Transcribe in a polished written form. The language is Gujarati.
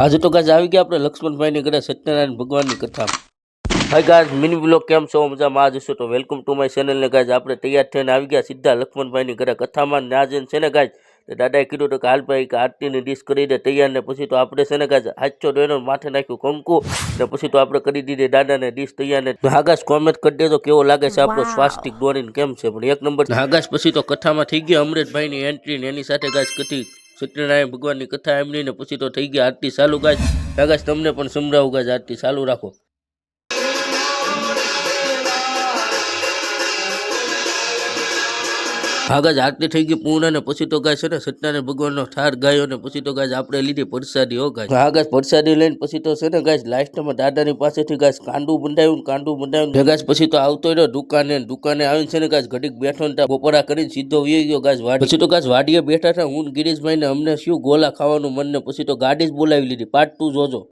આજે તો ગાજ આવી ગયા આપણે લક્ષ્મણભાઈની ઘરે સત્યનારાયણ ભગવાનની કથા. હાય ગાજ, મિની બ્લોગ કેમ છો? મજામાં આ જશો તો વેલકમ ટુ માય ચેનલ ને ગાજ. આપણે તૈયાર થઈને આવી ગયા સીધા લક્ષ્મણભાઈની ઘરે કથામાં. ના જઈને છે ને ગાજ, દાદાએ કીધું કે હાલ ભાઈ કે આરતીની ડીશ કરી દે તૈયાર, ને પછી તો આપણે છે ને ગાજ હાચો ડોયનો માથે નાખ્યું કંકુ, ને પછી તો આપણે કરી દીધી દાદાને ડીશ તૈયાર. ને હાગાશ કોમેન્ટ કરી દેજો કેવો લાગે છે આપણો સ્વાસ્તિક દોરીને કેમ છે, પણ એક નંબર. હાગાશ પછી તો કથામાં થઈ ગયો અમૃતભાઈની એન્ટ્રી, ને એની સાથે ગાજ કથી સત્યનારાયણ ભગવાનની કથા એમની, ને પછી તો થઈ ગઈ આરતી ચાલુ. ગાજ ગાજ તમને પણ સંભળાવું, ગાજ આરતી ચાલુ રાખો. હા ગાજ આરતી થઈ ગઈ પૂર્ણ, ને પછી તો ગાજ છે ને સત્યનારાયણ ભગવાનનો ઠાર ગાયો, ને પછી તો ગાજ આપણે લીધી પ્રસાદી. હો ગાજ, હા ગાજ પ્રસાદી લઈને પછી તો છે ને ગાજ લાસ્ટમાં દાદાની પાસેથી ગાજ કાંડું બંધાયું. ગાજ પછી તો આવતો રહ્યો દુકાને આવીને છે ને ગાજ ઘડીક બેઠો ને બપોરા કરીને સીધો વી ગયો ગાજ વાડી. પછી તો ગાજ વાડીએ બેઠા હતા હું ગિરીશભાઈ, ને અમને શું ગોલા ખાવાનું મન, ને પછી તો ગાડી જ બોલાવી લીધી. પાર્ટ 2 જોજો.